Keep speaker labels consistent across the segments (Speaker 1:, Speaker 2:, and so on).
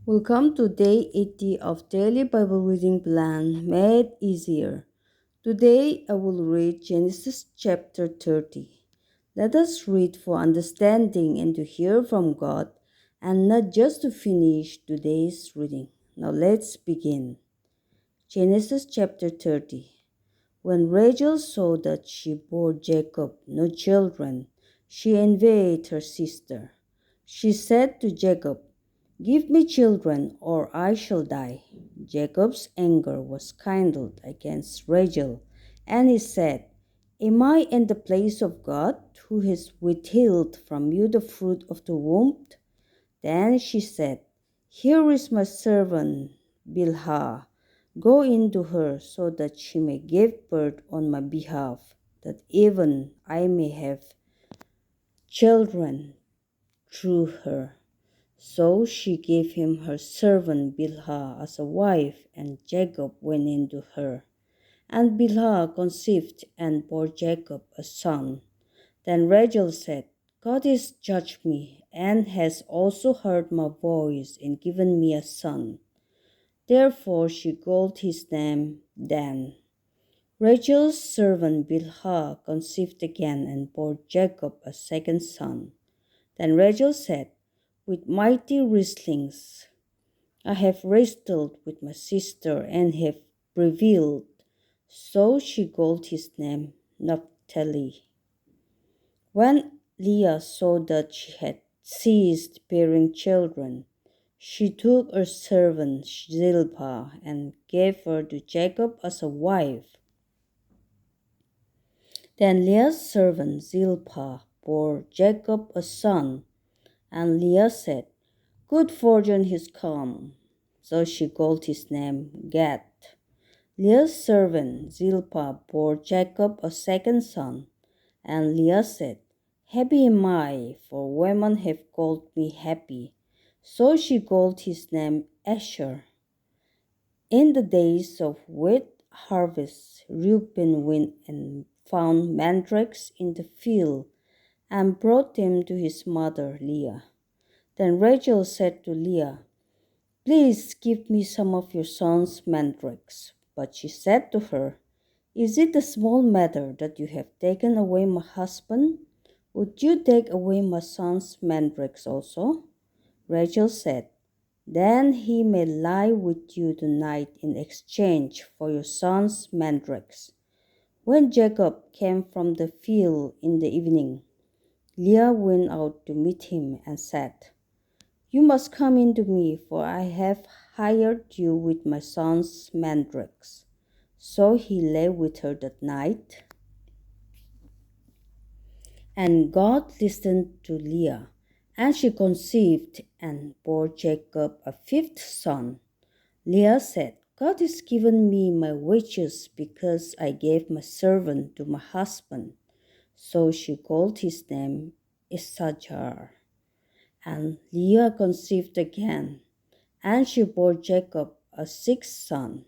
Speaker 1: Welcome to day 80 of Daily Bible Reading Plan Made Easier. Today I will read Genesis chapter 30. Let us read for understanding and to hear from God, and not just to finish today's reading. Now let's begin. Genesis chapter 30. When Rachel saw that she bore Jacob no children, she envied her sister. She said to Jacob, "Give me children, or I shall die." Jacob's anger was kindled against Rachel, and he said, "Am I in the place of God, who has withheld from you the fruit of the womb?" Then she said, "Here is my servant Bilhah. Go in to her, so that she may give birth on my behalf, that even I may have children through her." So she gave him her servant Bilhah as a wife, and Jacob went in to her. And Bilhah conceived and bore Jacob a son. Then Rachel said, "God has judged me, and has also heard my voice, and given me a son." Therefore she called his name Dan. Rachel's servant Bilhah conceived again and bore Jacob a second son. Then Rachel said, "With mighty wrestlings I have wrestled with my sister and have prevailed." So she called his name Naphtali. When Leah saw that she had ceased bearing children, she took her servant Zilpah and gave her to Jacob as a wife. Then Leah's servant Zilpah bore Jacob a son, and Leah said, "Good fortune has come." So she called his name Gad. Leah's servant Zilpah bore Jacob a second son, and Leah said, "Happy am I, for women have called me happy." So she called his name Asher. In the days of wheat harvest, Reuben went and found mandrakes in the field and brought them to his mother Leah. Then Rachel said to Leah, "Please give me some of your son's mandrakes." But she said to her, "Is it a small matter that you have taken away my husband? Would you take away my son's mandrakes also?" Rachel said, "Then he may lie with you tonight in exchange for your son's mandrakes." When Jacob came from the field in the evening, Leah went out to meet him and said, "You must come in to me, for I have hired you with my son's mandrakes." So he lay with her that night, and God listened to Leah, and she conceived and bore Jacob a fifth son. Leah said, "God has given me my wages because I gave my servant to my husband." So she called his name Issachar. And Leah conceived again, and she bore Jacob a sixth son.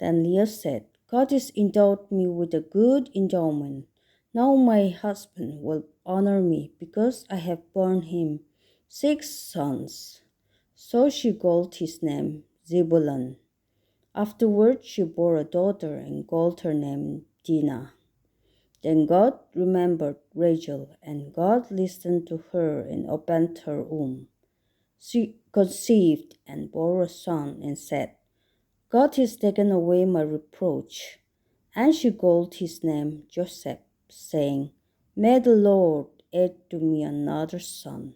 Speaker 1: Then Leah said, "God has endowed me with a good endowment. Now my husband will honor me because I have borne him six sons." So she called his name Zebulun. Afterward she bore a daughter and called her name Dinah. Then God remembered Rachel, and God listened to her and opened her womb. She conceived and bore a son and said, "God has taken away my reproach." And she called his name Joseph, saying, "May the Lord add to me another son."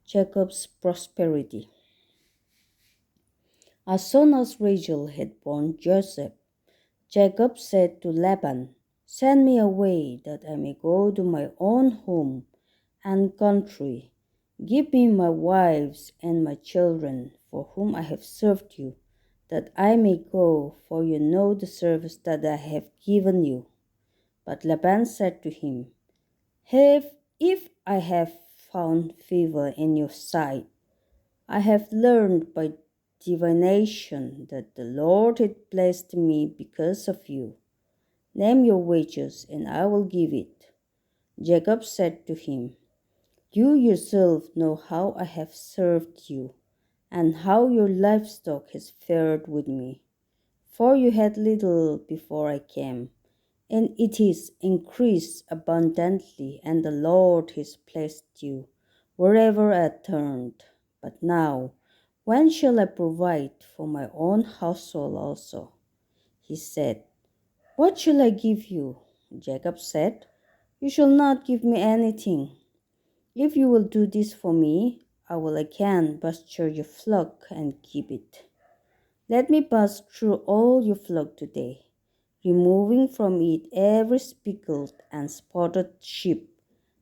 Speaker 1: Jacob's prosperity. As soon as Rachel had born Joseph, Jacob said to Laban, "Send me away, that I may go to my own home and country. Give me my wives and my children, for whom I have served you, that I may go, for you know the service that I have given you." But Laban said to him, If I have found favor in your sight, I have learned by divination that the Lord had blessed me because of you. Name your wages, and I will give it." Jacob said to him, "You yourself know how I have served you, and how your livestock has fared with me. For you had little before I came, and it is increased abundantly, and the Lord has blessed you wherever I turned. But now, when shall I provide for my own household also? He said, What shall I give you? Jacob said, You shall not give me anything. If you will do this for me, I will again pasture your flock and keep it. Let me pass through all your flock today, removing from it every speckled and spotted sheep,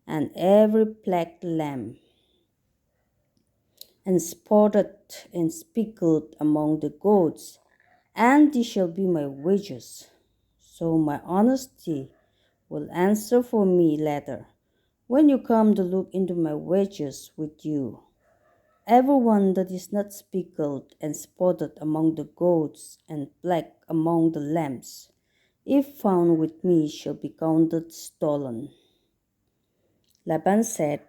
Speaker 1: and every black lamb, and spotted and speckled among the goats, and these shall be my wages. So my honesty will answer for me later, when you come to look into my wages with you. Everyone that is not speckled and spotted among the goats and black among the lambs, if found with me, shall be counted stolen. Laban said,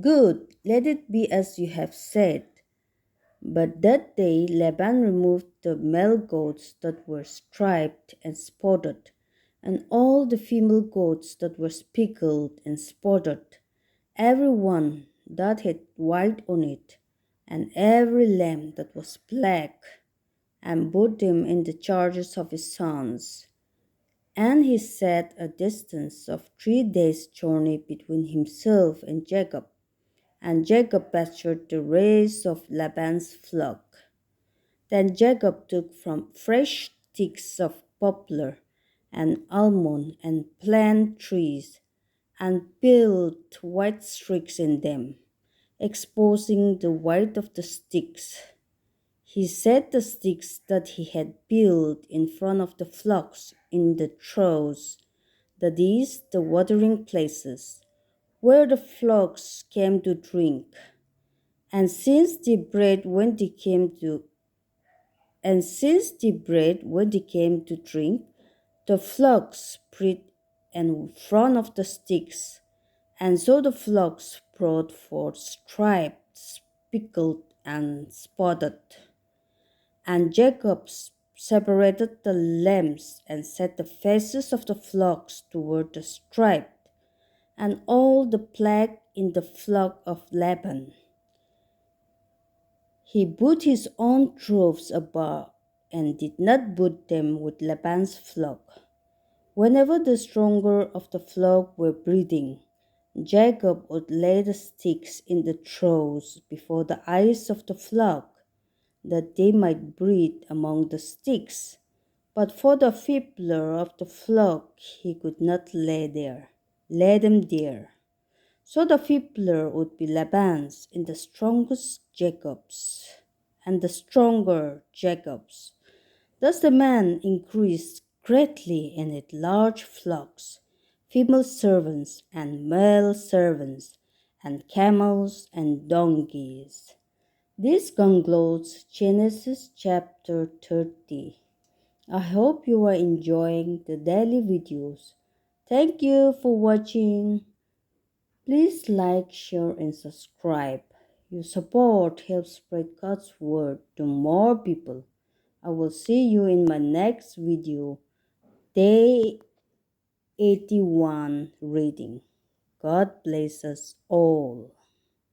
Speaker 1: Good, let it be as you have said. But that day Laban removed the male goats that were striped and spotted, and all the female goats that were speckled and spotted, every one that had white on it, and every lamb that was black, and put them in the charges of his sons. And he set a distance of 3 days' journey between himself and Jacob pastured the rest of Laban's flock. Then Jacob took from fresh sticks of poplar and almond and plane trees, and built white streaks in them, exposing the white of the sticks. He set the sticks that he had built in front of the flocks in the troughs, that is, the watering places, where the flocks came to drink. And since the bread when they came to and since the bread when they came to drink, the flocks spread in front of the sticks, and so the flocks brought forth striped, speckled, and spotted. And Jacob separated the lambs and set the faces of the flocks toward the striped, and all the black in the flock of Laban. He put his own droves above, and did not put them with Laban's flock. Whenever the stronger of the flock were breeding, Jacob would lay the sticks in the troughs before the eyes of the flock, that they might breed among the sticks. But for the feebler of the flock he could not lay them there. So the feebler would be Laban's, and the strongest Jacob's, and the stronger Jacob's. Thus the man increased greatly and had large flocks, female servants and male servants, and camels and donkeys. This concludes Genesis chapter 30. I hope you are enjoying the daily videos. Thank you for watching. Please like, share, and subscribe. Your support helps spread God's word to more people. I will see you in my next video, day 81 reading. God bless us all.